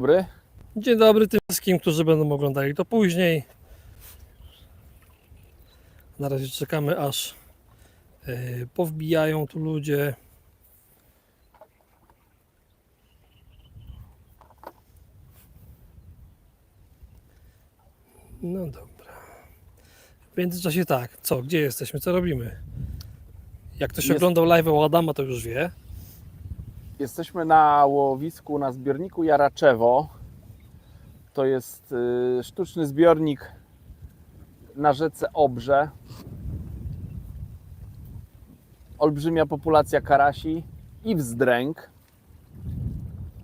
Dobry. Dzień dobry tym wszystkim, którzy będą oglądali to później. Na razie czekamy, aż powbijają tu ludzie. No dobra. W międzyczasie tak, co, gdzie jesteśmy, co robimy? Jak ktoś oglądał live u Adama, to już wie. Jesteśmy na łowisku, na zbiorniku Jaraczewo. To jest sztuczny zbiornik na rzece Obrze. Olbrzymia populacja karasi i wzdręg.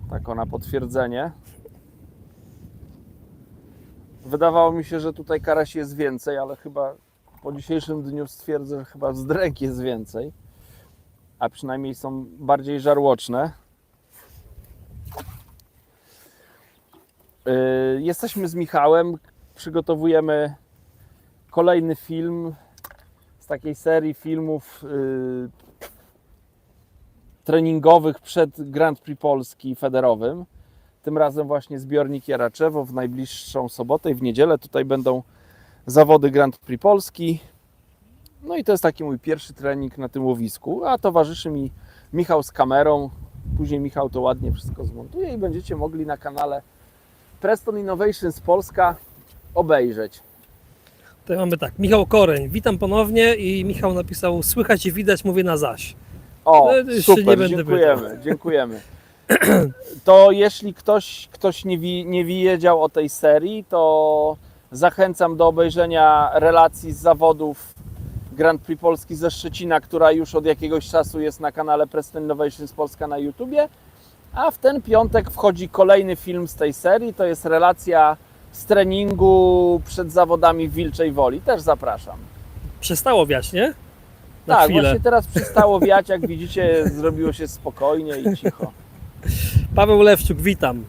Tak na potwierdzenie. Wydawało mi się, że tutaj karasi jest więcej, ale chyba po dzisiejszym dniu stwierdzę, że chyba wzdręg jest więcej. A przynajmniej są bardziej żarłoczne. Jesteśmy z Michałem, przygotowujemy kolejny film z takiej serii filmów treningowych przed Grand Prix Polski federowym. Tym razem właśnie zbiornik Jaraczewo w najbliższą sobotę i w niedzielę. Tutaj będą zawody Grand Prix Polski. No i to jest taki mój pierwszy trening na tym łowisku, a towarzyszy mi Michał z kamerą. Później Michał to ładnie wszystko zmontuje i będziecie mogli na kanale Preston Innovations Polska obejrzeć. Tutaj mamy tak, Michał Koreń, witam ponownie i Michał napisał, słychać i widać, mówię na zaś. O, No, jeszcze nie super, będę dziękujemy, dziękujemy. To jeśli ktoś nie wiedział o tej serii, to zachęcam do obejrzenia relacji z zawodów Grand Prix Polski ze Szczecina, która już od jakiegoś czasu jest na kanale Preston Innovations Polska na YouTubie. A w ten piątek wchodzi kolejny film z tej serii, to jest relacja z treningu przed zawodami w Wilczej Woli. Też zapraszam. Przestało wiać, nie? Na Tak, chwilę. właśnie teraz przestało wiać, jak widzicie, zrobiło się spokojnie i cicho. Paweł Lewczuk, witam.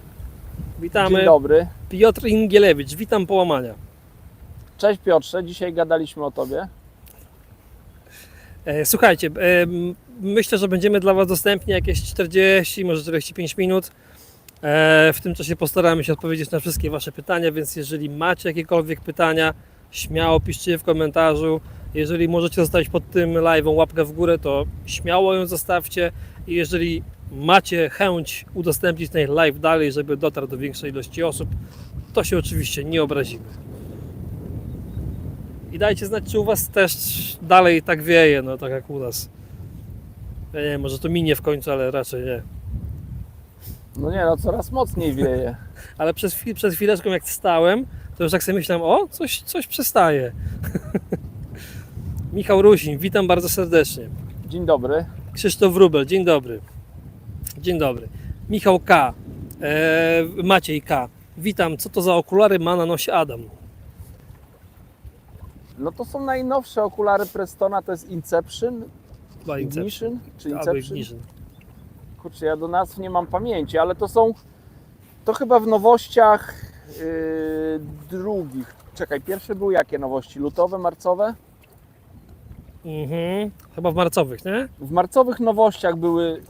Witamy. Dzień dobry. Piotr Ingielewicz, witam połamania. Cześć Piotrze, dzisiaj gadaliśmy o Tobie. Słuchajcie, myślę, że będziemy dla Was dostępni jakieś 40, może 45 minut. W tym czasie postaramy się odpowiedzieć na wszystkie Wasze pytania, więc jeżeli macie jakiekolwiek pytania, śmiało piszcie je w komentarzu. Jeżeli możecie zostawić pod tym live'em łapkę w górę, to śmiało ją zostawcie. I jeżeli macie chęć udostępnić ten live dalej, żeby dotarł do większej ilości osób, to się oczywiście nie obrazimy. I dajcie znać, czy u Was też dalej tak wieje, no tak jak u nas. Ja nie wiem, może to minie w końcu, ale raczej nie. No nie, no coraz mocniej wieje. Ale przed chwileczką jak stałem, to już tak sobie myślałem, o, coś przestaje. Michał Rusin, witam bardzo serdecznie. Dzień dobry. Krzysztof Wróbel, dzień dobry. Dzień dobry. Michał K. Maciej K. Witam, co to za okulary ma na nosie Adam? No to są najnowsze okulary Prestona, to jest Inception, Chyba Ignition, czy Albo Inception? Ignition. Kurczę, ja do nazw nie mam pamięci, ale to chyba w nowościach drugich. Czekaj, pierwsze były jakie nowości? Lutowe, marcowe? Chyba w marcowych, nie? W marcowych nowościach były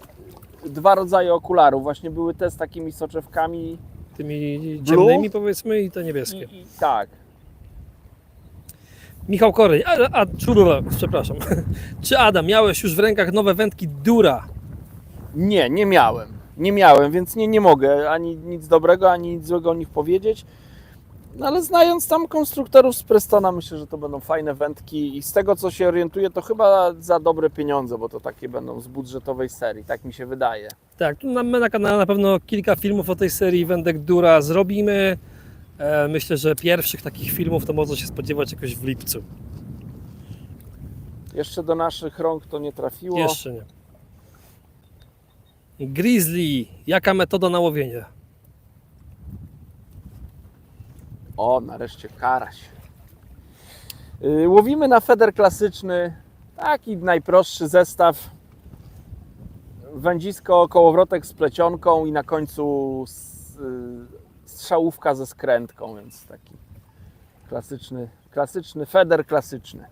dwa rodzaje okularów. Właśnie były te z takimi soczewkami. Tymi Blue? ciemnymi powiedzmy i te niebieskie. Tak. Michał Koreń, przepraszam. Czy Adam, miałeś już w rękach nowe wędki Dura? Nie miałem. Nie miałem, więc nie mogę ani nic dobrego, ani nic złego o nich powiedzieć. No ale znając tam konstruktorów z Prestona, myślę, że to będą fajne wędki i z tego co się orientuję, to chyba za dobre pieniądze, bo to takie będą z budżetowej serii, tak mi się wydaje. Tak, my na kanale na pewno kilka filmów o tej serii wędek Dura zrobimy. Myślę, że pierwszych takich filmów to można się spodziewać jakoś w lipcu. Jeszcze do naszych rąk to nie trafiło. Jeszcze nie. Grizzly, jaka metoda na łowienie? O, nareszcie karaś. Łowimy na feder klasyczny, taki najprostszy zestaw. Wędzisko, kołowrotek z plecionką i na końcu strzałówka ze skrętką, więc taki klasyczny feder klasyczny.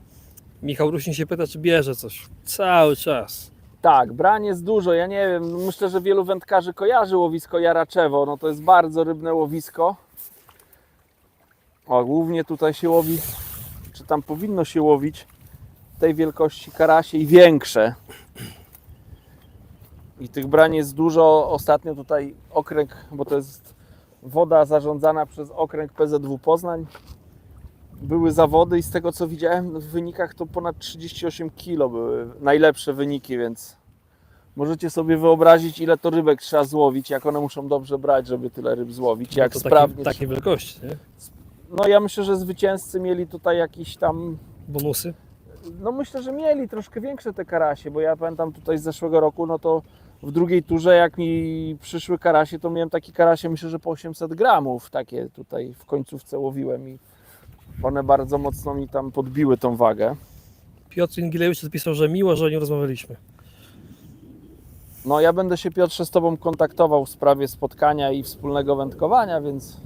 Michał Rusin się pyta, czy bierze coś. Cały czas. Tak, brań jest dużo, ja nie wiem, myślę, że wielu wędkarzy kojarzy łowisko Jaraczewo, no to jest bardzo rybne łowisko. O, głównie tutaj się łowi, czy tam powinno się łowić tej wielkości karasie i większe. I tych brań jest dużo. Ostatnio tutaj okręg, bo to jest woda zarządzana przez okręg PZW Poznań. Były zawody i z tego co widziałem w wynikach to ponad 38 kg były najlepsze wyniki, więc możecie sobie wyobrazić, ile to rybek trzeba złowić, jak one muszą dobrze brać, żeby tyle ryb złowić, jak to sprawnie. Takie wielkości, nie? No ja myślę, że zwycięzcy mieli tutaj jakiś tam, Bonusy. no myślę, że mieli troszkę większe te karasie, bo ja pamiętam tutaj z zeszłego roku, no to w drugiej turze jak mi przyszły karasie, to miałem takie karasie, myślę, że po 800 gramów, takie tutaj w końcówce łowiłem i one bardzo mocno mi tam podbiły tą wagę. Piotr Ingilewicz napisał, że miło, że o nim rozmawialiśmy. No ja będę się, Piotrze, z Tobą kontaktował w sprawie spotkania i wspólnego wędkowania, więc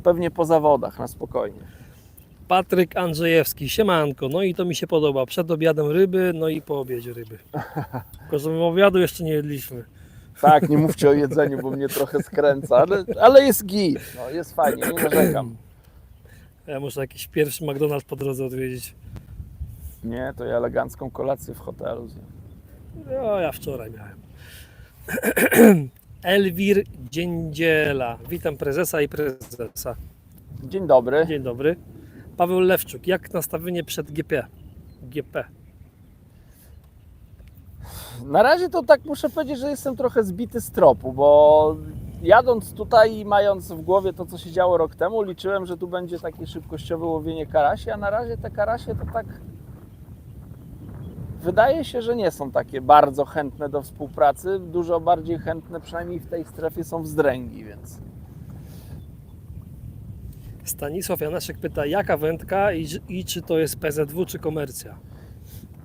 pewnie po zawodach, na spokojnie. Patryk Andrzejewski, siemanko, no i to mi się podoba. Przed obiadem ryby, no i po obiedzie ryby. Tylko, że my obiadu jeszcze nie jedliśmy. Tak, nie mówcie o jedzeniu, bo mnie trochę skręca, ale jest git, no, jest fajnie, nie narzekam. Ja muszę jakiś pierwszy McDonald's po drodze odwiedzić. Nie, to ja elegancką kolację w hotelu zjem. No, ja wczoraj miałem. Elwir Dziędziela. Witam prezesa i prezesa. Dzień dobry. Dzień dobry. Paweł Lewczuk. Jak nastawienie przed GP? Na razie to tak muszę powiedzieć, że jestem trochę zbity z tropu, bo jadąc tutaj i mając w głowie to, co się działo rok temu, liczyłem, że tu będzie takie szybkościowe łowienie karasi, a na razie te karasie to tak wydaje się, że nie są takie bardzo chętne do współpracy. Dużo bardziej chętne, przynajmniej w tej strefie, są wzdręgi, więc... Stanisław Janaszek pyta, jaka wędka i czy to jest PZW czy komercja?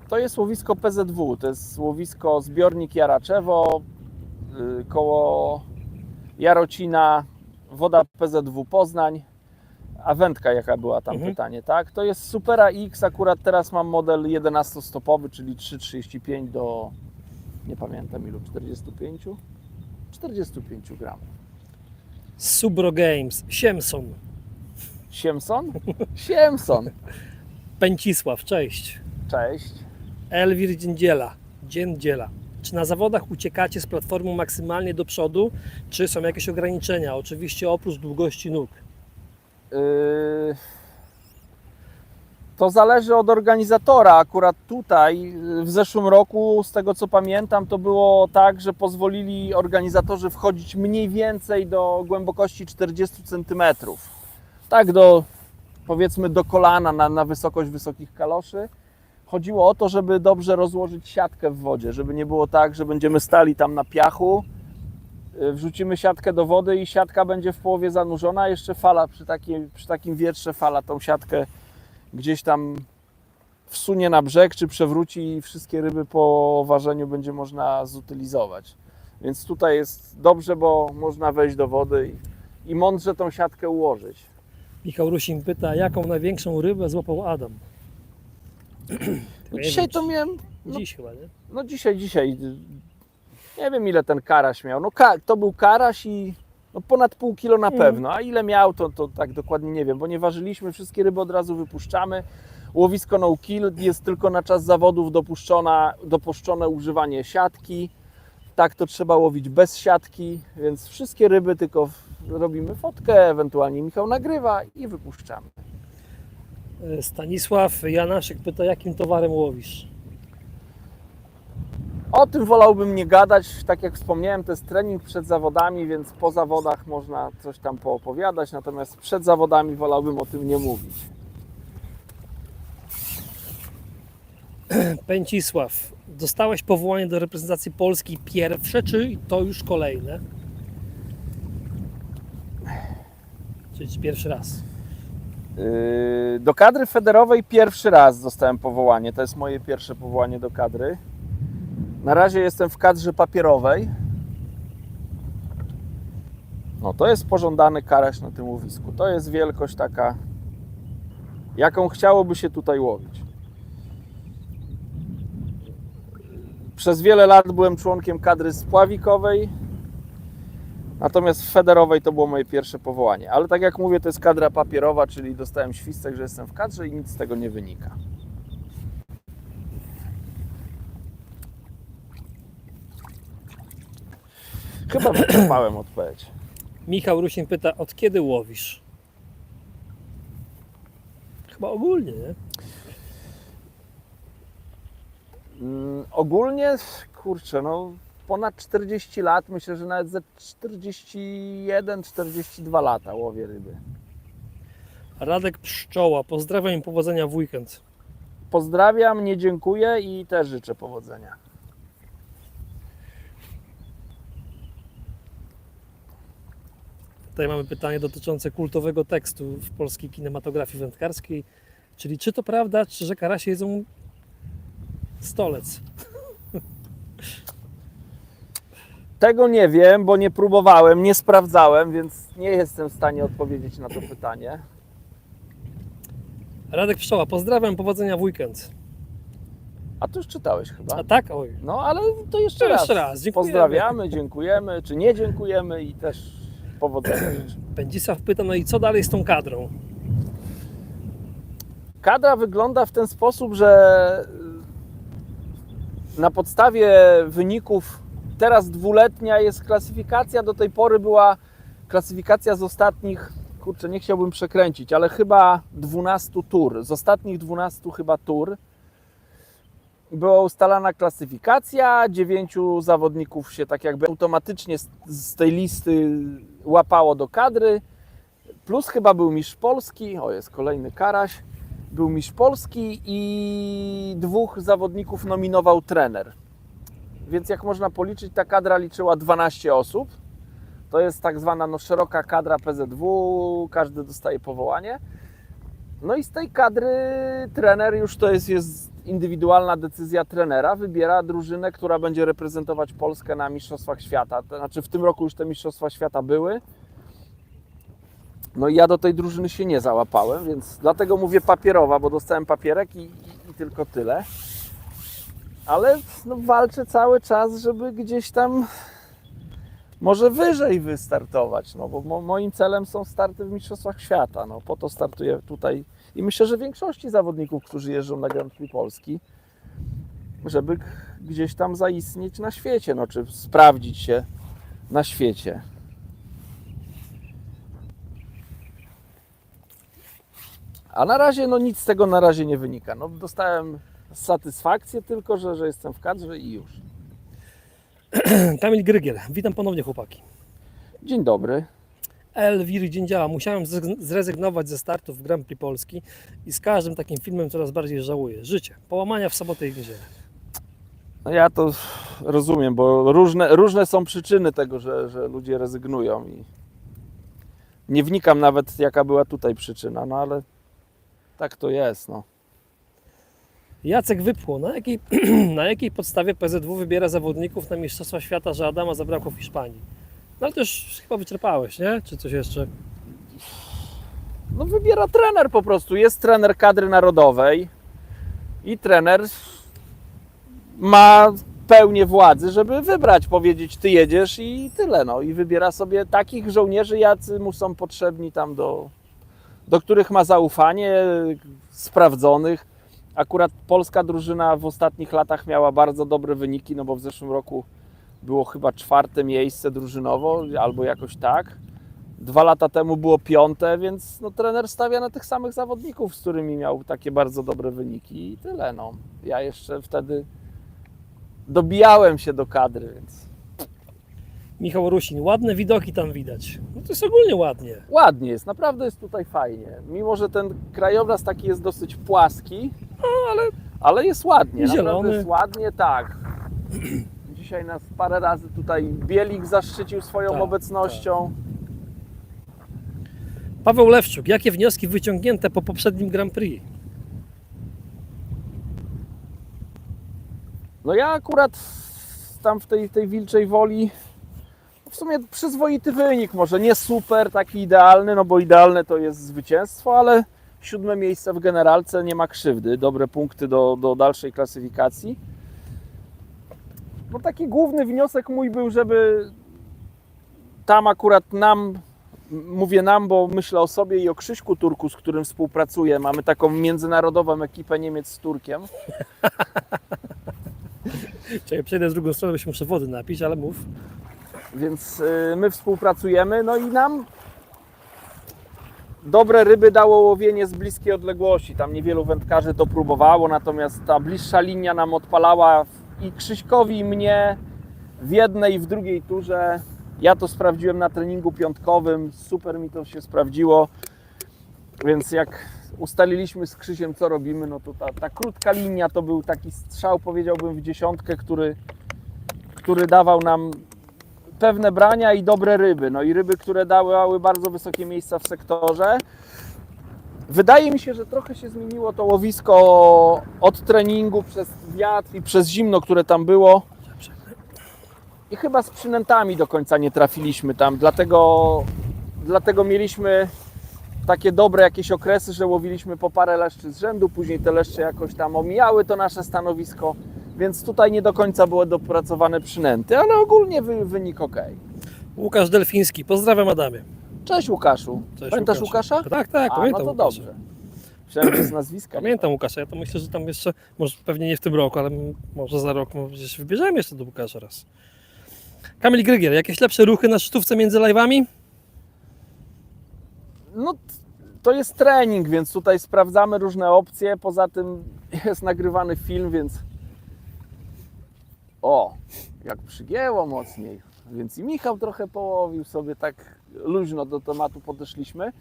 To jest łowisko PZW, to jest łowisko zbiornik Jaraczewo, koło Jarocina, woda PZW Poznań. A wędka jaka była tam pytanie, tak? To jest Supera X, akurat teraz mam model 11-stopowy, czyli 3,35 do, nie pamiętam ilu, 45? 45 gramów. Subro Games, Siemson. Siemson? Siemson. Pęcisław, cześć. Cześć. Elwir Dziędziela. Czy na zawodach uciekacie z platformą maksymalnie do przodu, czy są jakieś ograniczenia? Oczywiście oprócz długości nóg. To zależy od organizatora. Akurat tutaj w zeszłym roku, z tego co pamiętam, to było tak, że pozwolili organizatorzy wchodzić mniej więcej do głębokości 40 cm. Tak do, powiedzmy, do kolana na wysokość wysokich kaloszy. Chodziło o to, żeby dobrze rozłożyć siatkę w wodzie, żeby nie było tak, że będziemy stali tam na piachu, wrzucimy siatkę do wody i siatka będzie w połowie zanurzona, jeszcze fala, przy takim wietrze fala tą siatkę gdzieś tam wsunie na brzeg, czy przewróci i wszystkie ryby po ważeniu będzie można zutylizować. Więc tutaj jest dobrze, bo można wejść do wody i mądrze tą siatkę ułożyć. Michał Rusin pyta, jaką największą rybę złapał Adam? No dzisiaj to miałem... Dziś chyba, nie? No dzisiaj. Nie wiem ile ten karaś miał. No to był karaś i no ponad pół kilo na pewno. A ile miał to tak dokładnie nie wiem, bo nie ważyliśmy. Wszystkie ryby od razu wypuszczamy. Łowisko no kill, jest tylko na czas zawodów dopuszczone używanie siatki. Tak to trzeba łowić bez siatki, więc wszystkie ryby tylko robimy fotkę, ewentualnie Michał nagrywa i wypuszczamy. Stanisław Janaszek pyta, jakim towarem łowisz? O tym wolałbym nie gadać. Tak jak wspomniałem, to jest trening przed zawodami, więc po zawodach można coś tam poopowiadać, natomiast przed zawodami wolałbym o tym nie mówić. Pęcisław, dostałeś powołanie do reprezentacji Polski pierwsze, czy to już kolejne? Czyli pierwszy raz? Do kadry federowej pierwszy raz dostałem powołanie. To jest moje pierwsze powołanie do kadry. Na razie jestem w kadrze papierowej. No to jest pożądany karaś na tym łowisku. To jest wielkość taka, jaką chciałoby się tutaj łowić. Przez wiele lat byłem członkiem kadry spławikowej, natomiast w federowej to było moje pierwsze powołanie. Ale tak jak mówię, to jest kadra papierowa, czyli dostałem świstek, że jestem w kadrze i nic z tego nie wynika. Chyba wyczerpałem odpowiedź. Michał Rusin pyta, od kiedy łowisz? Chyba ogólnie, nie? Ogólnie, kurczę, no ponad 40 lat, myślę, że nawet ze 41-42 lata łowię ryby. Radek Pszczoła, pozdrawiam i powodzenia w weekend. Pozdrawiam, nie dziękuję i też życzę powodzenia. Tutaj mamy pytanie dotyczące kultowego tekstu w polskiej kinematografii wędkarskiej, czyli czy to prawda, czy karasie jedzą stolec? Tego nie wiem, bo nie próbowałem, nie sprawdzałem, więc nie jestem w stanie odpowiedzieć na to pytanie. Radek Pszczoła, pozdrawiam, powodzenia w weekend. A to już czytałeś chyba. A tak? Oj. No ale to jeszcze To raz. jeszcze raz, dziękujemy. Pozdrawiamy, dziękujemy, czy nie dziękujemy i też powodzenia życzę. Pędzisław pyta, no i co dalej z tą kadrą? Kadra wygląda w ten sposób, że na podstawie wyników, teraz dwuletnia jest klasyfikacja, do tej pory była klasyfikacja z ostatnich, kurczę, nie chciałbym przekręcić, ale chyba 12 tur, z ostatnich 12 chyba tur była ustalana klasyfikacja, 9 zawodników się tak jakby automatycznie z tej listy łapało do kadry, plus chyba był mistrz Polski, o jest kolejny karaś, był mistrz Polski i 2 zawodników nominował trener. Więc jak można policzyć, ta kadra liczyła 12 osób. To jest tak zwana szeroka kadra PZW, każdy dostaje powołanie. No i z tej kadry trener, już to jest indywidualna decyzja trenera, wybiera drużynę, która będzie reprezentować Polskę na Mistrzostwach Świata. To znaczy w tym roku już te Mistrzostwa Świata były. No i ja do tej drużyny się nie załapałem, więc dlatego mówię papierowa, bo dostałem papierek i tylko tyle. Ale no, walczę cały czas, żeby gdzieś tam może wyżej wystartować, no bo moim celem są starty w Mistrzostwach Świata. No, po to startuję tutaj i myślę, że większości zawodników, którzy jeżdżą na Grand Prix Polski, żeby gdzieś tam zaistnieć na świecie, no, czy sprawdzić się na świecie. A na razie, no nic z tego na razie nie wynika. No, dostałem satysfakcję tylko, że jestem w kadrze i już. Kamil Grygiel, witam ponownie chłopaki. Dzień dobry. Elwir, dzień działa. Musiałem zrezygnować ze startów w Grand Prix Polski i z każdym takim filmem coraz bardziej żałuję. Życie, połamania w sobotę i w niedzielę. No ja to rozumiem, bo różne są przyczyny tego, że ludzie rezygnują i nie wnikam nawet, jaka była tutaj przyczyna, no ale tak to jest, no. Jacek Wypło, na jakiej podstawie PZW wybiera zawodników na Mistrzostwa Świata, że Adama zabrakło w Hiszpanii? No ale to już chyba wyczerpałeś, nie? Czy coś jeszcze? No wybiera trener po prostu. Jest trener kadry narodowej i trener ma pełnię władzy, żeby wybrać, powiedzieć ty jedziesz i tyle, no. I wybiera sobie takich żołnierzy, jacy mu są potrzebni tam do których ma zaufanie, sprawdzonych. Akurat polska drużyna w ostatnich latach miała bardzo dobre wyniki, no bo w zeszłym roku było chyba 4. miejsce drużynowo, albo jakoś tak. 2 lata temu było 5., więc no, trener stawia na tych samych zawodników, z którymi miał takie bardzo dobre wyniki i tyle. No. Ja jeszcze wtedy dobijałem się do kadry, więc... Michał Rusin, ładne widoki tam widać. No to jest ogólnie ładnie. Ładnie jest, naprawdę jest tutaj fajnie. Mimo że ten krajobraz taki jest dosyć płaski, ale jest ładnie. I zielony. Naprawdę jest ładnie, tak. Dzisiaj nas parę razy tutaj Bielik zaszczycił swoją Tak, obecnością. Paweł Lewczuk, jakie wnioski wyciągnięte po poprzednim Grand Prix? No ja akurat tam w tej Wilczej Woli w sumie przyzwoity wynik, może nie super, taki idealny, no bo idealne to jest zwycięstwo, ale 7. miejsce w generalce, nie ma krzywdy, dobre punkty do dalszej klasyfikacji. No taki główny wniosek mój był, żeby tam akurat mówię nam, bo myślę o sobie i o Krzyśku Turku, z którym współpracuję. Mamy taką międzynarodową ekipę Niemiec z Turkiem. Czekaj, przejdę z drugą stronę, bo się muszę wody napić, ale mów. Więc my współpracujemy, no i nam dobre ryby dało łowienie z bliskiej odległości. Tam niewielu wędkarzy to próbowało, natomiast ta bliższa linia nam odpalała i Krzyśkowi, i mnie w jednej i w drugiej turze. Ja to sprawdziłem na treningu piątkowym, super mi to się sprawdziło, więc jak ustaliliśmy z Krzysiem, co robimy, no to ta krótka linia to był taki strzał, powiedziałbym, w dziesiątkę, który dawał nam pewne brania i dobre ryby. No i ryby, które dawały bardzo wysokie miejsca w sektorze. Wydaje mi się, że trochę się zmieniło to łowisko od treningu przez wiatr i przez zimno, które tam było. I chyba z przynętami do końca nie trafiliśmy tam, dlatego mieliśmy takie dobre jakieś okresy, że łowiliśmy po parę leszczy z rzędu, później te leszcze jakoś tam omijały to nasze stanowisko, więc tutaj nie do końca były dopracowane przynęty, ale ogólnie wynik ok. Łukasz Delfiński, pozdrawiam Adamie. Cześć Łukaszu. Cześć, Pamiętasz Łukasza? Tak, A, pamiętam no to Łukasza. dobrze. Myślałem, że z nazwiska. Pamiętam Łukasza, ja to myślę, że tam jeszcze, może pewnie nie w tym roku, ale może za rok gdzieś wybierzemy jeszcze do Łukasza raz. Kamil Grygiel, jakieś lepsze ruchy na szczytówce między live'ami? No to jest trening, więc tutaj sprawdzamy różne opcje. Poza tym jest nagrywany film, więc jak przygięło mocniej. Więc i Michał trochę połowił sobie, tak luźno do tematu podeszliśmy.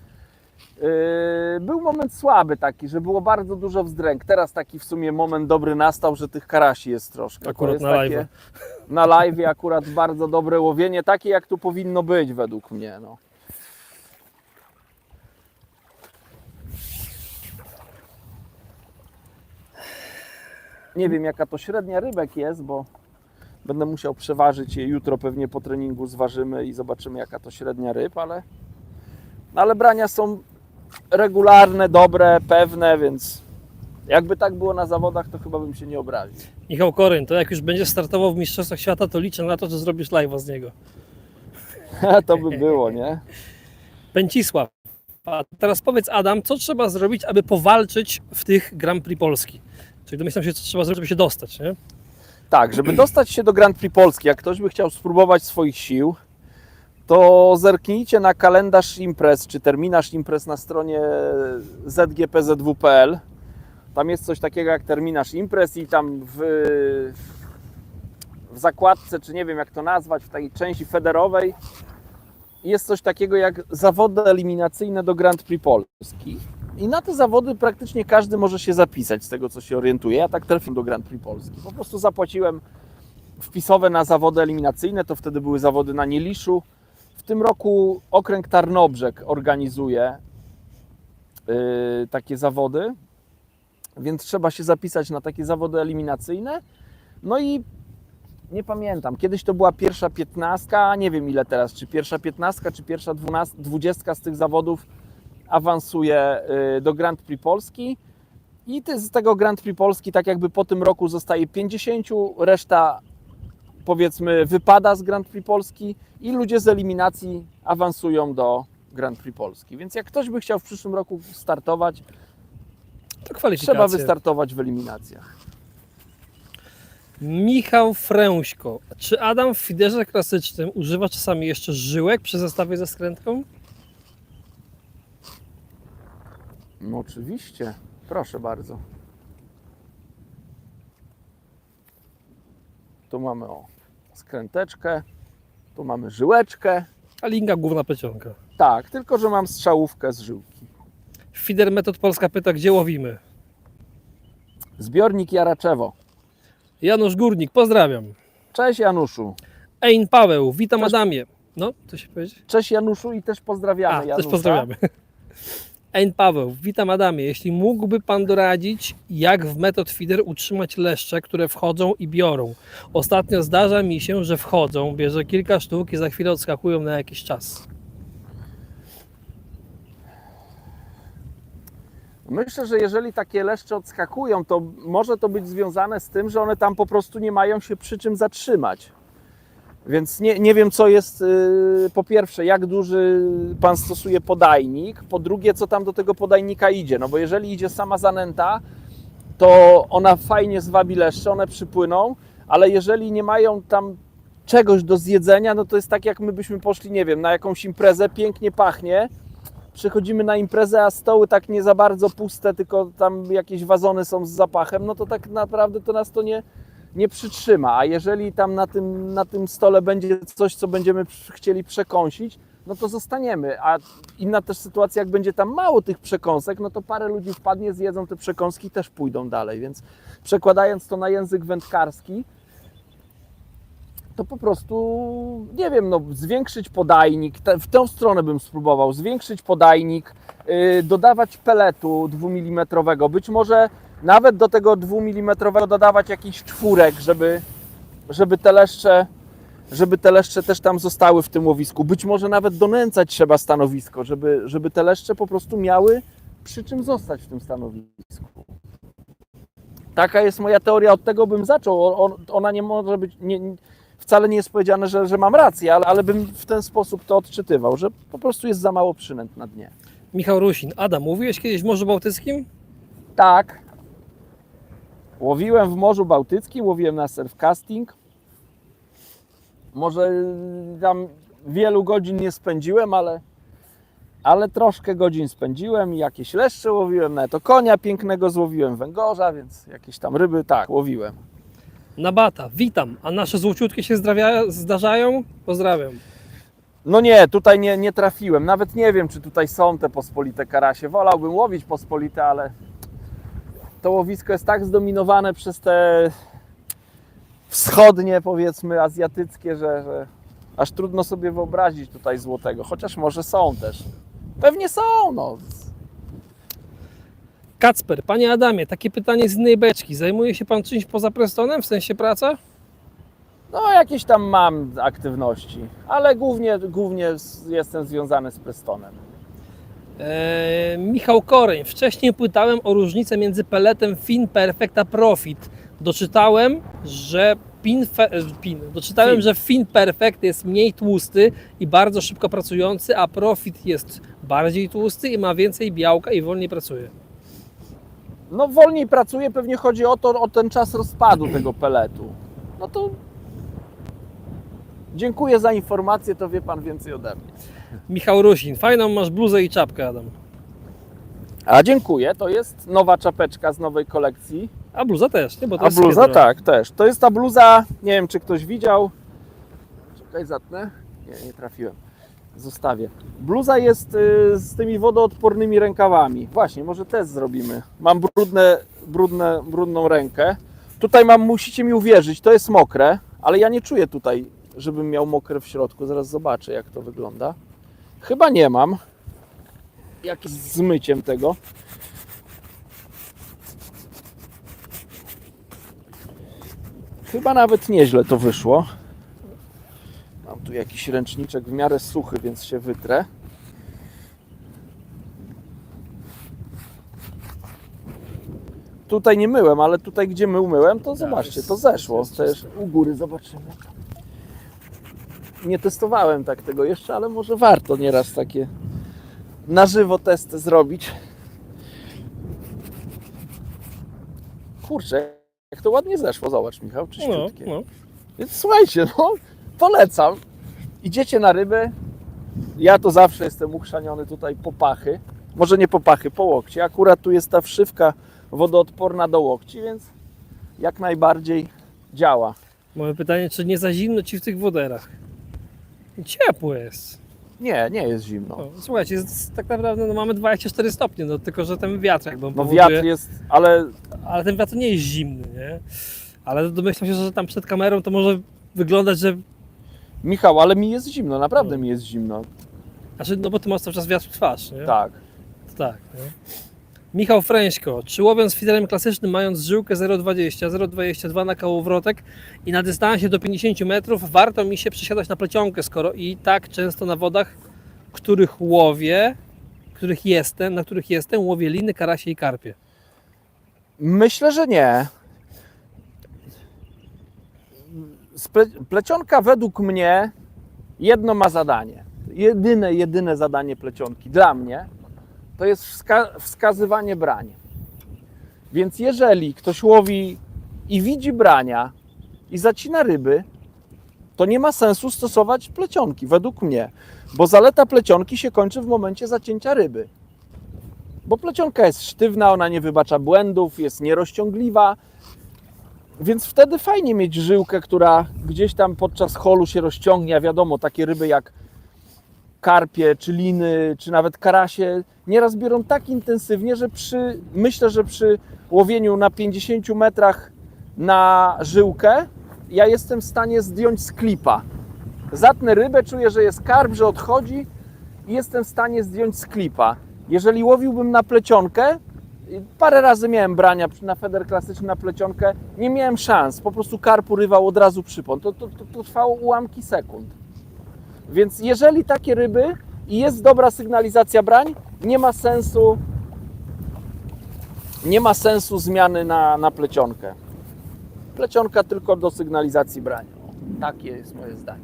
Był moment słaby taki, że było bardzo dużo wzdręk. Teraz taki w sumie moment dobry nastał, że tych karasi jest troszkę. Akurat jest na live. Na live akurat bardzo dobre łowienie, takie jak tu powinno być według mnie. No. Nie wiem jaka to średnia rybek jest, bo będę musiał przeważyć je jutro, pewnie po treningu zważymy i zobaczymy jaka to średnia ryb, ale brania są regularne, dobre, pewne, więc jakby tak było na zawodach, to chyba bym się nie obraził. Michał Koryn, to jak już będziesz startował w Mistrzostwach Świata, to liczę na to, że zrobisz live'a z niego. To by było, nie? Pęcisław, a teraz powiedz Adam, co trzeba zrobić, aby powalczyć w tych Grand Prix Polski? Czyli domyślam się, co trzeba zrobić, żeby się dostać, nie? Tak, żeby dostać się do Grand Prix Polski, jak ktoś by chciał spróbować swoich sił, to zerknijcie na kalendarz imprez, czy terminarz imprez na stronie zgpzw.pl. Tam jest coś takiego jak terminarz imprez i tam w zakładce, czy nie wiem jak to nazwać, w tej części federowej jest coś takiego jak zawody eliminacyjne do Grand Prix Polski. I na te zawody praktycznie każdy może się zapisać, z tego co się orientuję. Ja tak trafiłem do Grand Prix Polski. Po prostu zapłaciłem wpisowe na zawody eliminacyjne, to wtedy były zawody na Nieliszu. W tym roku okręg Tarnobrzeg organizuje takie zawody, więc trzeba się zapisać na takie zawody eliminacyjne. No i nie pamiętam, kiedyś to była pierwsza 15, nie wiem ile teraz, czy pierwsza 15, czy pierwsza 20 z tych zawodów awansuje do Grand Prix Polski i z tego Grand Prix Polski tak jakby po tym roku zostaje 50, reszta powiedzmy wypada z Grand Prix Polski i ludzie z eliminacji awansują do Grand Prix Polski. Więc jak ktoś by chciał w przyszłym roku startować, To kwalifikacje. trzeba wystartować w eliminacjach. Michał Fręśko, czy Adam w fiderze klasycznym używa czasami jeszcze żyłek przy zestawie ze skrętką? No oczywiście, proszę bardzo. Tu mamy skręteczkę, tu mamy żyłeczkę. A linga główna plecionka. Tak, tylko że mam strzałówkę z żyłki. Fider Metod Polska pyta, gdzie łowimy? Zbiornik Jaraczewo. Janusz Górnik, pozdrawiam. Cześć Januszu. Ein Paweł, witam Cześć. Adamie. No, co się powiedzieć? Cześć Januszu i też pozdrawiamy Janusza. Też pozdrawiamy. Ein Paweł, witam Adamie. Jeśli mógłby Pan doradzić, jak w Metod Feeder utrzymać leszcze, które wchodzą i biorą. Ostatnio zdarza mi się, że wchodzą, bierze kilka sztuk i za chwilę odskakują na jakiś czas. Myślę, że jeżeli takie leszcze odskakują, to może to być związane z tym, że one tam po prostu nie mają się przy czym zatrzymać. Więc nie wiem, co jest, po pierwsze, jak duży Pan stosuje podajnik, po drugie, co tam do tego podajnika idzie. No bo jeżeli idzie sama zanęta, to ona fajnie zwabi leszcze, one przypłyną, ale jeżeli nie mają tam czegoś do zjedzenia, no to jest tak, jak my byśmy poszli, nie wiem, na jakąś imprezę, pięknie pachnie, przychodzimy na imprezę, a stoły tak nie za bardzo puste, tylko tam jakieś wazony są z zapachem, no to tak naprawdę to nas to nie przytrzyma. A jeżeli tam na tym stole będzie coś, co będziemy chcieli przekąsić, no to zostaniemy. A inna też sytuacja, jak będzie tam mało tych przekąsek, no to parę ludzi wpadnie, zjedzą te przekąski i też pójdą dalej. Więc przekładając to na język wędkarski, to po prostu, nie wiem, no, zwiększyć podajnik, w tę stronę bym spróbował, zwiększyć podajnik, dodawać peletu 2 mm, być może nawet do tego 2 mm dodawać jakiś czwórek, żeby te leszcze też tam zostały w tym łowisku. Być może nawet donęcać trzeba stanowisko, żeby te leszcze po prostu miały przy czym zostać w tym stanowisku. Taka jest moja teoria, od tego bym zaczął. Ona nie może być, wcale nie jest powiedziane, że mam rację, ale bym w ten sposób to odczytywał, że po prostu jest za mało przynęt na dnie. Michał Rusin. Adam, mówiłeś kiedyś w Morzu Bałtyckim? Tak. Łowiłem w Morzu Bałtyckim, łowiłem na surfcasting. Może tam wielu godzin nie spędziłem, ale troszkę godzin spędziłem i jakieś leszcze łowiłem, nawet konia pięknego złowiłem, węgorza, więc jakieś tam ryby, tak, łowiłem. Nabata, witam. A nasze złociutkie się zdarzają? Pozdrawiam. No nie, tutaj nie trafiłem. Nawet nie wiem, czy tutaj są te pospolite karasie. Wolałbym łowić pospolite, ale to łowisko jest tak zdominowane przez te wschodnie, powiedzmy, azjatyckie, że aż trudno sobie wyobrazić tutaj złotego. Chociaż może są też. Pewnie są, no. Kacper, panie Adamie, takie pytanie z innej beczki. Zajmuje się pan czymś poza Prestonem, w sensie praca? No jakieś tam mam aktywności, ale głównie jestem związany z Prestonem. Michał Koreń, wcześniej pytałem o różnicę między peletem Fin Perfect a Profit. Doczytałem, że że Fin Perfect jest mniej tłusty i bardzo szybko pracujący, a Profit jest bardziej tłusty i ma więcej białka i wolniej pracuje. No wolniej pracuje, pewnie chodzi o ten czas rozpadu tego peletu. No to dziękuję za informację, to wie pan więcej ode mnie. Michał Rusin, fajną masz bluzę i czapkę, Adam. A dziękuję, to jest nowa czapeczka z nowej kolekcji. A bluza też, nie? Bo to A jest bluza Hydro. tak, też. To jest ta bluza, nie wiem czy ktoś widział. Czekaj, zatnę. Nie trafiłem. Zostawię. Bluza jest z tymi wodoodpornymi rękawami. Właśnie, może też zrobimy. Mam brudną rękę. Tutaj musicie mi uwierzyć, to jest mokre, ale ja nie czuję tutaj, żebym miał mokre w środku. Zaraz zobaczę, jak to wygląda. Chyba nie mam. Jak z zmyciem tego. Chyba nawet nieźle to wyszło. Mam tu jakiś ręczniczek w miarę suchy, więc się wytrę. Tutaj nie myłem, ale tutaj gdzie umyłem, to zobaczcie, to zeszło. Też u góry zobaczymy. Nie testowałem tak tego jeszcze, ale może warto nieraz takie na żywo testy zrobić. Kurczę, jak to ładnie zeszło, zobacz Michał, czyściutkie. No. Więc słuchajcie, no polecam. Idziecie na ryby. Ja to zawsze jestem uchrzaniony tutaj po pachy. Może nie po pachy, po łokcie. Akurat tu jest ta wszywka wodoodporna do łokci, więc jak najbardziej działa. Mamy pytanie, czy nie za zimno Ci w tych woderach? Ciepło jest. Nie jest zimno. No, słuchajcie, tak naprawdę mamy 24 stopnie, no tylko że ten wiatr jakby No powoduje, wiatr jest, ale ale ten wiatr nie jest zimny, nie? Ale domyślam się, że tam przed kamerą to może wyglądać, że... Michał, ale mi jest zimno, naprawdę mi jest zimno. Znaczy, no bo Ty masz cały czas wiatr w twarz, nie? Tak. To tak, nie? Michał Fręśko, czy łowiąc filerem klasycznym, mając żyłkę 0,20, 0,22 na kołowrotek i na dystansie do 50 metrów, warto mi się przesiadać na plecionkę, skoro i tak często na wodach, których łowię, na których jestem, łowię liny, karasie i karpie. Myślę, że nie. Plecionka według mnie jedno ma zadanie. Jedyne zadanie plecionki dla mnie to jest wskazywanie brań. Więc jeżeli ktoś łowi i widzi brania i zacina ryby, to nie ma sensu stosować plecionki, według mnie. Bo zaleta plecionki się kończy w momencie zacięcia ryby. Bo plecionka jest sztywna, ona nie wybacza błędów, jest nierozciągliwa. Więc wtedy fajnie mieć żyłkę, która gdzieś tam podczas holu się rozciągnie. A wiadomo, takie ryby jak karpie, czy liny, czy nawet karasie nieraz biorą tak intensywnie, że myślę, że przy łowieniu na 50 metrach na żyłkę ja jestem w stanie zdjąć z klipa. Zatnę rybę, czuję, że jest karp, że odchodzi i jestem w stanie zdjąć z klipa. Jeżeli łowiłbym na plecionkę, parę razy miałem brania na feder klasyczny na plecionkę, nie miałem szans, po prostu karp urywał od razu przypon. To trwało ułamki sekund. Więc jeżeli takie ryby i jest dobra sygnalizacja brań, nie ma sensu zmiany na plecionkę. Plecionka tylko do sygnalizacji brań. Takie jest moje zdanie.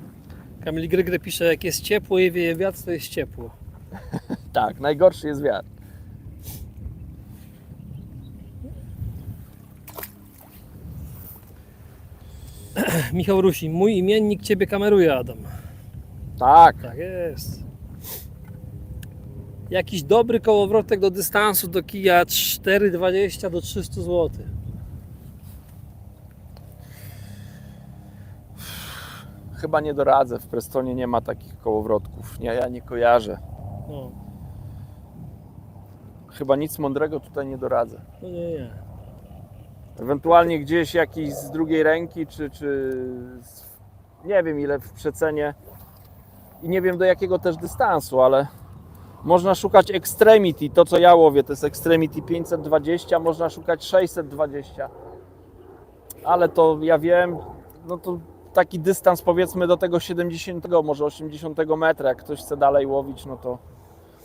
Kamil Grygry pisze, jak jest ciepło i wieje wiatr, to jest ciepło. Tak, najgorszy jest wiatr. Michał Rusi, mój imiennik Ciebie kameruje, Adam. Tak. Tak jest. Jakiś dobry kołowrotek do dystansu do kija 4,20 do 300 zł. Chyba nie doradzę. W Prestonie nie ma takich kołowrotków. Ja nie kojarzę. No, Chyba nic mądrego tutaj nie doradzę. no nie. Ewentualnie gdzieś jakiś z drugiej ręki, nie wiem ile w przecenie i nie wiem do jakiego też dystansu, ale można szukać Extremity, to co ja łowię, to jest Extremity 520, można szukać 620, ale to ja wiem, no to taki dystans powiedzmy do tego 70, może 80 metra, jak ktoś chce dalej łowić, no to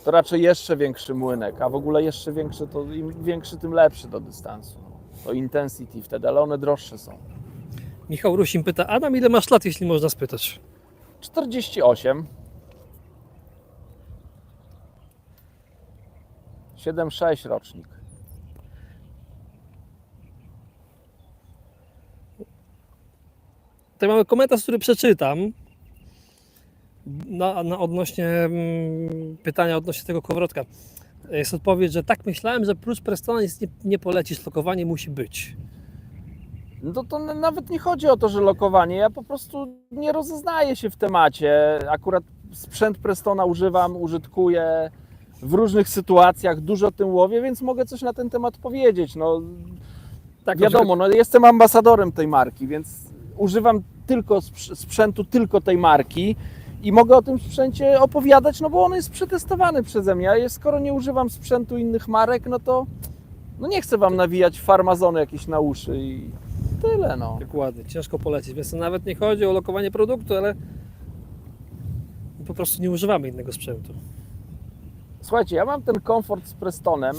raczej jeszcze większy młynek, a w ogóle jeszcze większy, to im większy, tym lepszy do dystansu. To intensity wtedy, ale one droższe są. Michał Rusin pyta, Adam, ile masz lat, jeśli można spytać? 48. 7,6 rocznik. Tutaj mamy komentarz, który przeczytam. Odnośnie pytania odnośnie tego kołowrotka. Jest odpowiedź, że tak myślałem, że prócz Prestona nic nie polecisz, lokowanie musi być. No to nawet nie chodzi o to, że lokowanie. Ja po prostu nie rozeznaję się w temacie. Akurat sprzęt Prestona użytkuję w różnych sytuacjach, dużo tym łowię, więc mogę coś na ten temat powiedzieć. No, Tak, wiadomo, no, jestem ambasadorem tej marki, więc używam tylko sprzętu tylko tej marki i mogę o tym sprzęcie opowiadać, no bo on jest przetestowany przeze mnie. A skoro nie używam sprzętu innych marek, no to nie chcę Wam nawijać farmazony jakieś na uszy i tyle, no. Dokładnie, ciężko polecić, więc to nawet nie chodzi o lokowanie produktu, ale po prostu nie używamy innego sprzętu. Słuchajcie, ja mam ten komfort z Prestonem,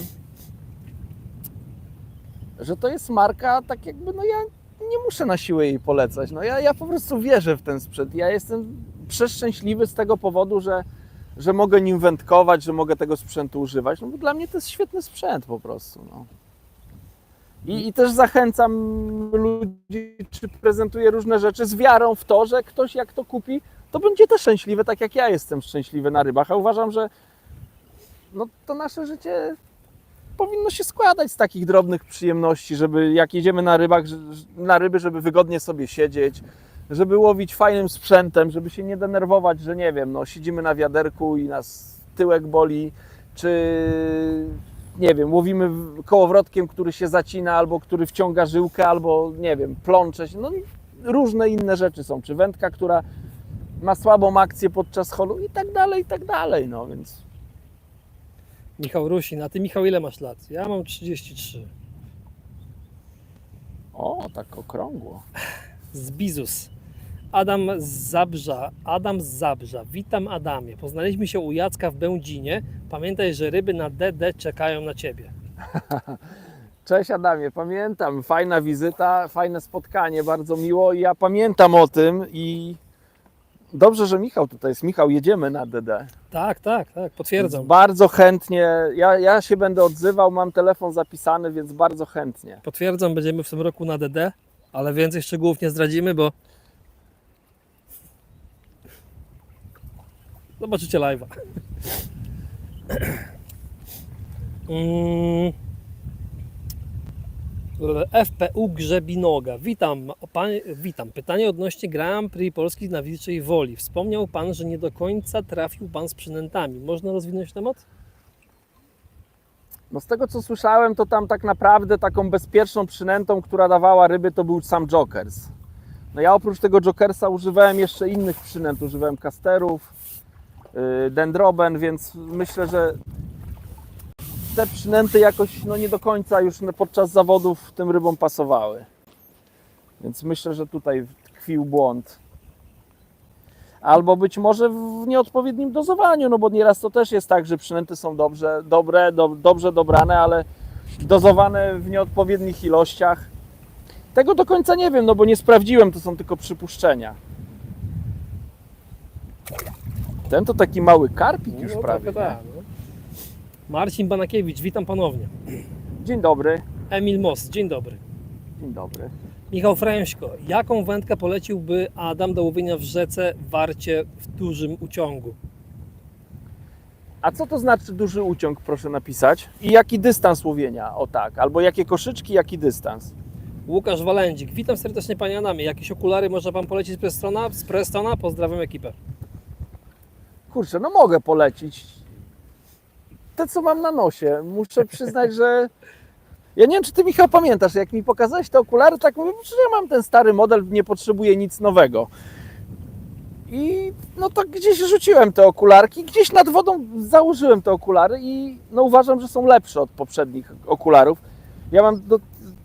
że to jest marka, tak jakby, no ja nie muszę na siłę jej polecać, no ja po prostu wierzę w ten sprzęt. Ja jestem przeszczęśliwy z tego powodu, że mogę nim wędkować, że mogę tego sprzętu używać, no bo dla mnie to jest świetny sprzęt po prostu, no. I też zachęcam ludzi, czy prezentuję różne rzeczy z wiarą w to, że ktoś jak to kupi, to będzie też szczęśliwy, tak jak ja jestem szczęśliwy na rybach, a uważam, że no to nasze życie powinno się składać z takich drobnych przyjemności, żeby jak jedziemy na ryby, żeby wygodnie sobie siedzieć, żeby łowić fajnym sprzętem, żeby się nie denerwować, że nie wiem, no siedzimy na wiaderku i nas tyłek boli, czy nie wiem, łowimy kołowrotkiem, który się zacina, albo który wciąga żyłkę, albo nie wiem, plącze się, no różne inne rzeczy są, czy wędka, która ma słabą akcję podczas holu i tak dalej, no więc... Michał Rusin, a Ty, Michał, ile masz lat? Ja mam 33. O, tak okrągło. Z Bizus. Adam z Zabrza. Witam Adamie. Poznaliśmy się u Jacka w Będzinie. Pamiętaj, że ryby na DD czekają na Ciebie. Cześć Adamie, pamiętam, fajna wizyta, fajne spotkanie, bardzo miło i ja pamiętam o tym i dobrze, że Michał tutaj jest. Michał, jedziemy na DD. Tak, potwierdzam. Więc bardzo chętnie, ja się będę odzywał, mam telefon zapisany, więc bardzo chętnie. Potwierdzam, będziemy w tym roku na DD, ale więcej szczegółów nie zdradzimy, bo zobaczycie live'a. FPU Grzebinoga. Witam. Pytanie odnośnie Grand Prix Polski na Wilczej Woli. Wspomniał Pan, że nie do końca trafił Pan z przynętami. Można rozwinąć temat? No z tego co słyszałem, to tam tak naprawdę taką bezpieczną przynętą, która dawała ryby, to był sam Jokers. No ja oprócz tego Jokersa używałem jeszcze innych przynęt, używałem kasterów, dendroben, więc myślę, że te przynęty jakoś no nie do końca już podczas zawodów tym rybom pasowały. Więc myślę, że tutaj tkwił błąd. Albo być może w nieodpowiednim dozowaniu, no bo nieraz to też jest tak, że przynęty są dobrze dobrane, ale dozowane w nieodpowiednich ilościach. Tego do końca nie wiem, no bo nie sprawdziłem, to są tylko przypuszczenia. Ten to taki mały karpik już prawie. Tak. Marcin Banakiewicz, witam ponownie. Dzień dobry. Emil Moss, dzień dobry. Dzień dobry. Michał Fręśko, jaką wędkę poleciłby Adam do łowienia w rzece Warcie w dużym uciągu? A co to znaczy duży uciąg, proszę napisać? I jaki dystans łowienia? O tak. Albo jakie koszyczki, jaki dystans? Łukasz Walędzik, witam serdecznie Panie Adamie. Jakieś okulary może Pan polecić z Prestona? Pozdrawiam ekipę. Kurczę, no mogę polecić. Te, co mam na nosie. Muszę przyznać, że... Ja nie wiem, czy Ty, Michał, pamiętasz, jak mi pokazałeś te okulary, tak mówię, że ja mam ten stary model, nie potrzebuję nic nowego. I no to gdzieś rzuciłem te okularki, gdzieś nad wodą założyłem te okulary i no uważam, że są lepsze od poprzednich okularów. Ja mam,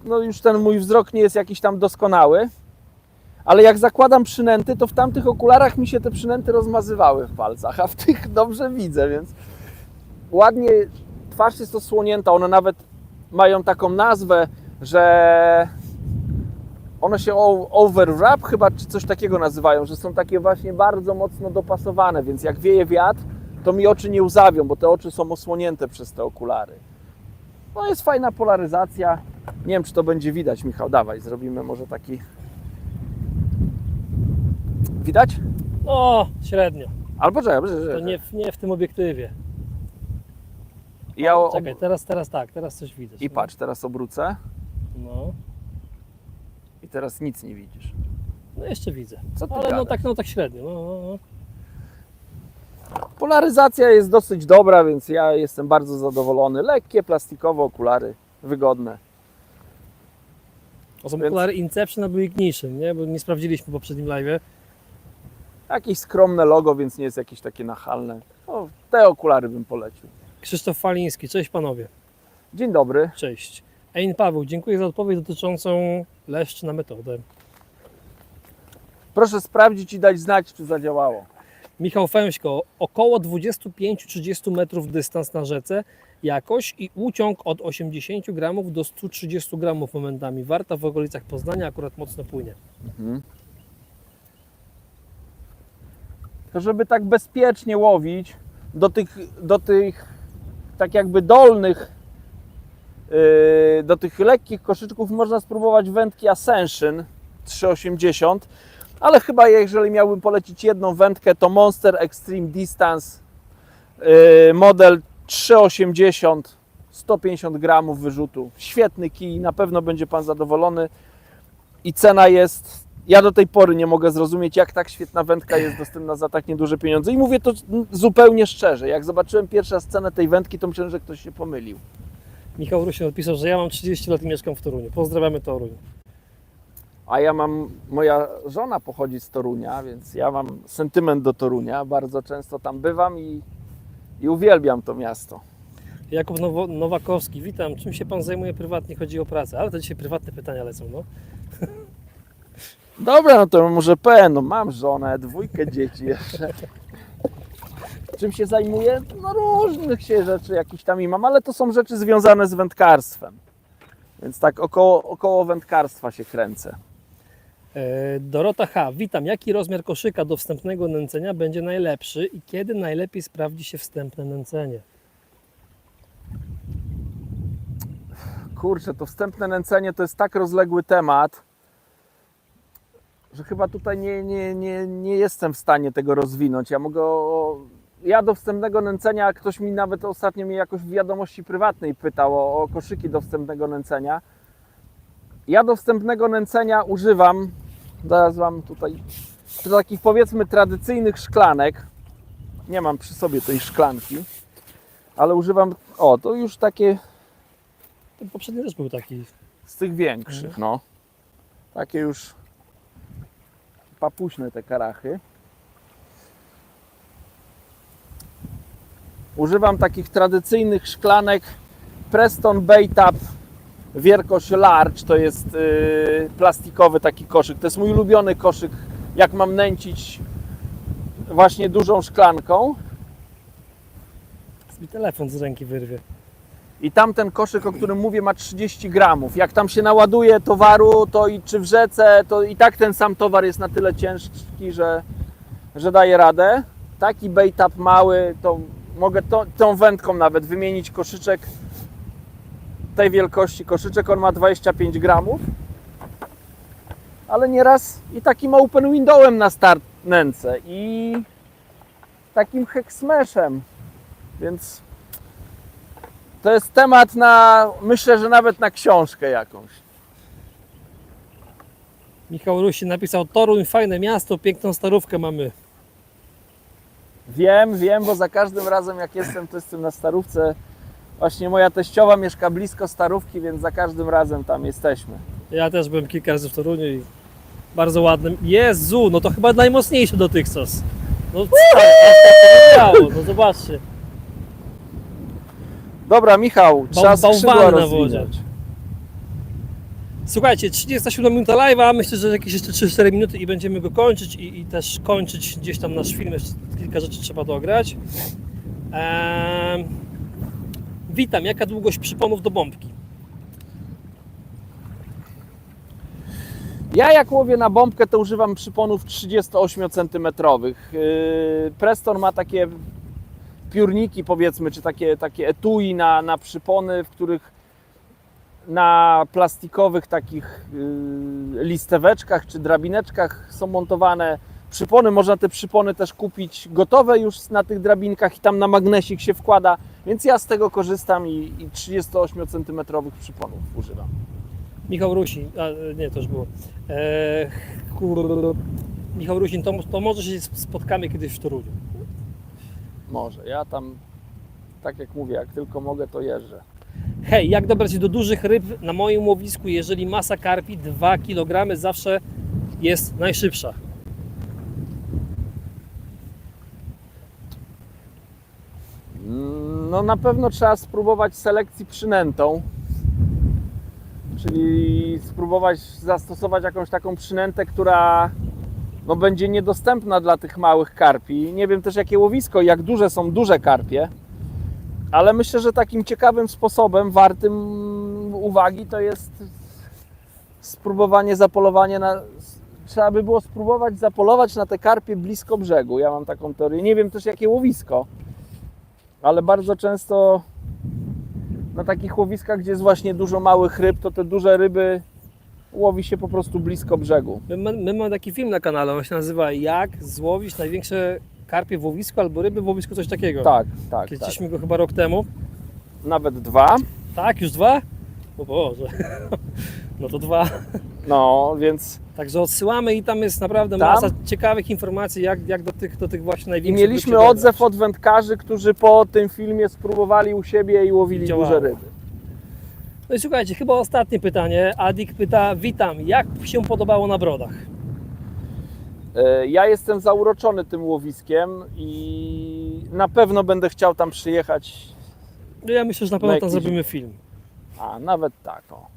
no już ten mój wzrok nie jest jakiś tam doskonały, ale jak zakładam przynęty, to w tamtych okularach mi się te przynęty rozmazywały w palcach, a w tych dobrze widzę, więc ładnie, twarz jest osłonięta, one nawet mają taką nazwę, że one się overwrap chyba, czy coś takiego nazywają, że są takie właśnie bardzo mocno dopasowane, więc jak wieje wiatr, to mi oczy nie łzawią, bo te oczy są osłonięte przez te okulary. No jest fajna polaryzacja. Nie wiem, czy to będzie widać, Michał, dawaj, zrobimy może taki... Widać? O, średnio. Albo czekaj, To nie w tym obiektywie. ja Czekaj, teraz coś widać. I patrz, teraz obrócę No, i teraz nic nie widzisz. no jeszcze widzę. Co ty Ale gadasz? no tak średnio. No. Polaryzacja jest dosyć dobra, więc ja jestem bardzo zadowolony. Lekkie, plastikowe okulary, wygodne. To są Więc- okulary Inception albo Ignition, nie? Bo nie sprawdziliśmy w poprzednim live'ie. Jakieś skromne logo, więc nie jest jakieś takie nachalne. O, te okulary bym polecił. Krzysztof Faliński, cześć panowie. Dzień dobry. Cześć. Ein Paweł, dziękuję za odpowiedź dotyczącą leszcz na metodę. Proszę sprawdzić i dać znać, czy zadziałało. Michał Fęśko, około 25-30 metrów dystans na rzece, jakość i uciąg od 80 gramów do 130 gramów momentami. Warta w okolicach Poznania akurat mocno płynie. To żeby tak bezpiecznie łowić, do tych tak jakby dolnych, do tych lekkich koszyczków można spróbować wędki Ascension 3,80, ale chyba jeżeli miałbym polecić jedną wędkę, to Monster Extreme Distance model 3,80, 150 gramów wyrzutu. Świetny kij, na pewno będzie Pan zadowolony i cena jest... Ja do tej pory nie mogę zrozumieć, jak tak świetna wędka jest dostępna za tak nieduże pieniądze. I mówię to zupełnie szczerze. Jak zobaczyłem pierwszy raz cenę tej wędki, to myślałem, że ktoś się pomylił. Michał Rusin odpisał, że ja mam 30 lat i mieszkam w Toruniu. Pozdrawiamy Toruń. A moja żona pochodzi z Torunia, więc ja mam sentyment do Torunia. Bardzo często tam bywam i uwielbiam to miasto. Jakub Nowakowski, witam. Czym się Pan zajmuje prywatnie? Chodzi o pracę. Ale to dzisiaj prywatne pytania lecą, no. Dobra, no to może no mam żonę, 2 dzieci jeszcze. Czym się zajmuję? No różnych się rzeczy jakiś tam i mam, ale to są rzeczy związane z wędkarstwem. Więc tak około wędkarstwa się kręcę. Dorota H. Witam. Jaki rozmiar koszyka do wstępnego nęcenia będzie najlepszy i kiedy najlepiej sprawdzi się wstępne nęcenie? Kurczę, to wstępne nęcenie to jest tak rozległy temat, że chyba tutaj nie jestem w stanie tego rozwinąć. Ja do wstępnego nęcenia, ktoś mi nawet ostatnio mi jakoś w wiadomości prywatnej pytał o koszyki do wstępnego nęcenia. Ja do wstępnego nęcenia używam, zaraz Wam tutaj, takich powiedzmy tradycyjnych szklanek. Nie mam przy sobie tej szklanki, ale używam, to już takie Ten poprzedni też był taki. z tych większych, no. Takie już papuśne te karachy. Używam takich tradycyjnych szklanek Preston Baytap wielkość large, to jest plastikowy taki koszyk. To jest mój ulubiony koszyk, jak mam nęcić właśnie dużą szklanką. Mi telefon z ręki wyrwie. I tamten koszyk, o którym mówię, ma 30 gramów. Jak tam się naładuje towaru, to i czy w rzece, to i tak ten sam towar jest na tyle ciężki, że daje radę. Taki Baytap mały, to mogę tą wędką nawet wymienić koszyczek tej wielkości. Koszyczek, on ma 25 gramów. Ale nieraz i takim open windowem na start nęcę i takim heksmeshem. Więc to jest temat na, myślę, że nawet na książkę jakąś. Michał Rusin napisał: Toruń, fajne miasto, piękną starówkę mamy. Wiem, bo za każdym razem jak jestem, to jestem na Starówce. Właśnie moja teściowa mieszka blisko Starówki, więc za każdym razem tam jesteśmy. Ja też byłem kilka razy w Toruniu i bardzo ładnym. Jezu, no to chyba najmocniejszy dotychczas. No tak, no zobaczcie. Dobra, Michał, trzeba skrzydła bałwany na wodzie. rozwinąć. Słuchajcie, 37 minuta live'a, myślę, że jakieś jeszcze 3-4 minuty i będziemy go kończyć i też kończyć gdzieś tam nasz film, jeszcze kilka rzeczy trzeba dograć. Witam, jaka długość przyponów do bombki? Ja jak łowię na bombkę, to używam przyponów 38 cm. Preston ma takie piórniki, powiedzmy, czy takie etui na przypony, w których na plastikowych takich listeweczkach czy drabineczkach są montowane przypony. Można te przypony też kupić gotowe już na tych drabinkach i tam na magnesik się wkłada, więc ja z tego korzystam i 38 cm przyponów używam. Michał Rusin, nie, to już było. Michał Rusin, to może się spotkamy kiedyś w Toruniu. Może, ja tam, tak jak mówię, jak tylko mogę, to jeżdżę. Hej, jak dobrać się do dużych ryb na moim łowisku, jeżeli masa karpi 2 kg zawsze jest najszybsza? No na pewno trzeba spróbować selekcji przynętą, czyli spróbować zastosować jakąś taką przynętę, która no, będzie niedostępna dla tych małych karpi. Nie wiem też jakie łowisko i jak duże są duże karpie, ale myślę, że takim ciekawym sposobem, wartym uwagi, to jest spróbowanie zapolowania na... Trzeba by było spróbować zapolować na te karpie blisko brzegu. Ja mam taką teorię. Nie wiem też jakie łowisko, ale bardzo często na takich łowiskach, gdzie jest właśnie dużo małych ryb, to te duże ryby łowi się po prostu blisko brzegu. My mamy taki film na kanale, on się nazywa Jak złowić największe karpie w łowisku albo ryby w łowisku, coś takiego. Tak. Kręciliśmy go chyba rok temu. Nawet 2. Tak, już 2? O Boże. No to 2. No, więc... Także odsyłamy i tam jest naprawdę Tam? masa ciekawych informacji, jak do tych właśnie I największych mieliśmy ryb się odzew dobrać. od wędkarzy, którzy po tym filmie spróbowali u siebie i łowili Działało. duże ryby. No i słuchajcie, chyba ostatnie pytanie. Adik pyta: witam, jak się podobało na Brodach? Ja jestem zauroczony tym łowiskiem i na pewno będę chciał tam przyjechać. No ja myślę, że na pewno tam jakiś- zrobimy film. A, nawet tak, o.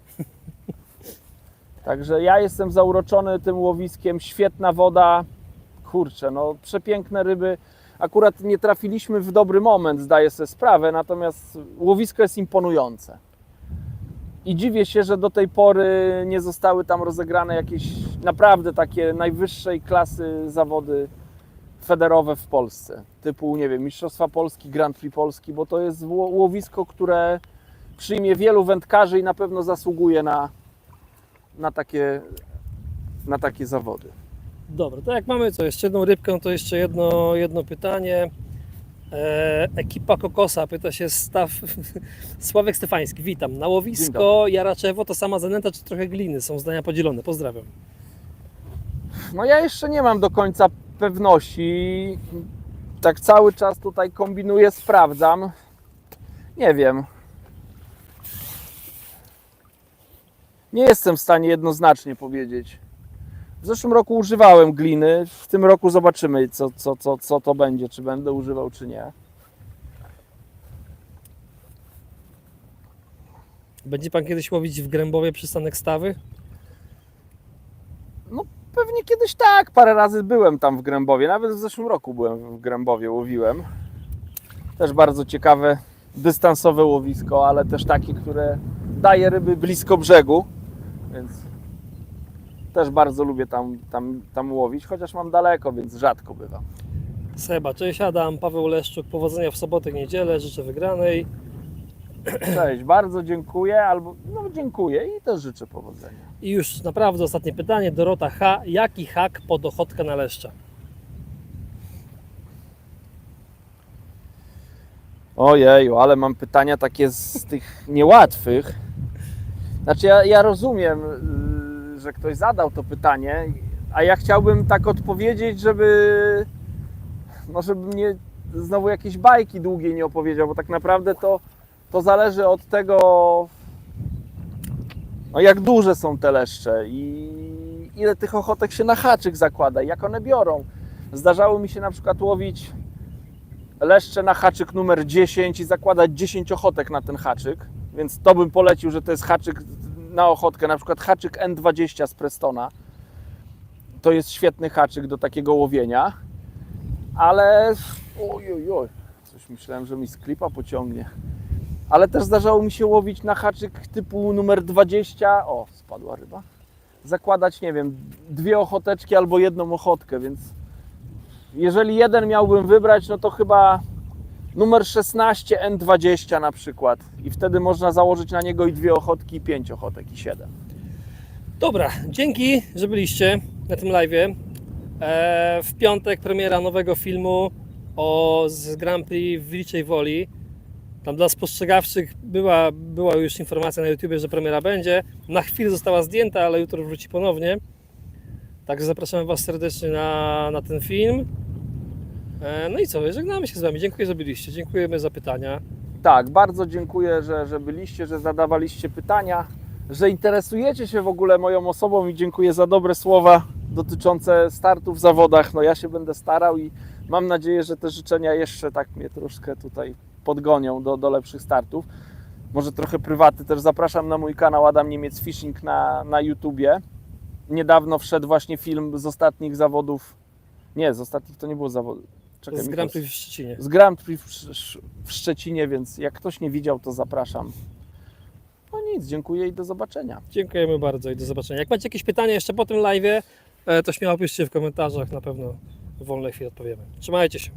Także ja jestem zauroczony tym łowiskiem, świetna woda, kurczę, no przepiękne ryby. Akurat nie trafiliśmy w dobry moment, zdaję sobie sprawę, natomiast łowisko jest imponujące. I dziwię się, że do tej pory nie zostały tam rozegrane jakieś naprawdę takie najwyższej klasy zawody federowe w Polsce. Typu, nie wiem, Mistrzostwa Polski, Grand Prix Polski, bo to jest łowisko, które przyjmie wielu wędkarzy i na pewno zasługuje na takie zawody. Dobra, to jak mamy jeszcze jedną rybkę, to jeszcze jedno pytanie. Ekipa Kokosa, pyta się Sławek Stefański, witam. Na Dzień łowisko Jaraczewo to sama zanęta czy trochę gliny? Są zdania podzielone, pozdrawiam. No ja jeszcze nie mam do końca pewności. Tak cały czas tutaj kombinuję, sprawdzam. Nie wiem. Nie jestem w stanie jednoznacznie powiedzieć. W zeszłym roku używałem gliny, w tym roku zobaczymy co to będzie, czy będę używał, czy nie. Będzie Pan kiedyś łowić w Grębowie przystanek Stawy? No pewnie kiedyś tak, parę razy byłem tam w Grębowie, nawet w zeszłym roku byłem w Grębowie, łowiłem. Też bardzo ciekawe, dystansowe łowisko, ale też takie, które daje ryby blisko brzegu, więc też bardzo lubię tam łowić, chociaż mam daleko, więc rzadko bywam. Seba, cześć Adam, Paweł Leszczuk, powodzenia w sobotę, niedzielę, życzę wygranej. Cześć, bardzo dziękuję, dziękuję i też życzę powodzenia. I już naprawdę ostatnie pytanie, Dorota H. Jaki hak pod ochotkę na leszcza? Ojeju, ale mam pytania takie z tych niełatwych. Znaczy ja rozumiem, że ktoś zadał to pytanie, a ja chciałbym tak odpowiedzieć, żeby mnie znowu jakieś bajki długie nie opowiedział, bo tak naprawdę to zależy od tego, no jak duże są te leszcze i ile tych ochotek się na haczyk zakłada i jak one biorą. Zdarzało mi się na przykład łowić leszcze na haczyk numer 10 i zakładać 10 ochotek na ten haczyk, więc to bym polecił, że to jest haczyk na ochotkę, na przykład haczyk N20 z Prestona. To jest świetny haczyk do takiego łowienia, ale oj, coś myślałem, że mi z klipa pociągnie. Ale też zdarzało mi się łowić na haczyk typu numer 20, o, spadła ryba, zakładać, nie wiem, 2 ochoteczki albo 1 ochotkę, więc jeżeli jeden miałbym wybrać, no to chyba numer 16 N20 na przykład i wtedy można założyć na niego i 2 ochotki, i 5 ochotek, i 7. Dobra, dzięki, że byliście na tym live'ie. W piątek premiera nowego filmu z Grand Prix w Wilczej Woli. Tam dla spostrzegawczych była już informacja na YouTubie, że premiera będzie. Na chwilę została zdjęta, ale jutro wróci ponownie. Także zapraszamy Was serdecznie na ten film. No i co, żegnamy się z Wami. Dziękuję, że byliście. Dziękujemy za pytania. Tak, bardzo dziękuję, że byliście, że zadawaliście pytania, że interesujecie się w ogóle moją osobą i dziękuję za dobre słowa dotyczące startów w zawodach. No ja się będę starał i mam nadzieję, że te życzenia jeszcze tak mnie troszkę tutaj podgonią do lepszych startów. Może trochę prywaty też zapraszam na mój kanał Adam Niemiec Fishing na YouTubie. Niedawno wszedł właśnie film z ostatnich zawodów. Nie, z ostatnich to nie było zawodów. Czekaj, Z Grand Prix w Szczecinie. Z Grand Prix w Szczecinie, więc jak ktoś nie widział, to zapraszam. No nic, dziękuję i do zobaczenia. Dziękujemy bardzo i do zobaczenia. Jak macie jakieś pytania jeszcze po tym live'ie, to śmiało piszcie w komentarzach, na pewno w wolnej chwili odpowiemy. Trzymajcie się.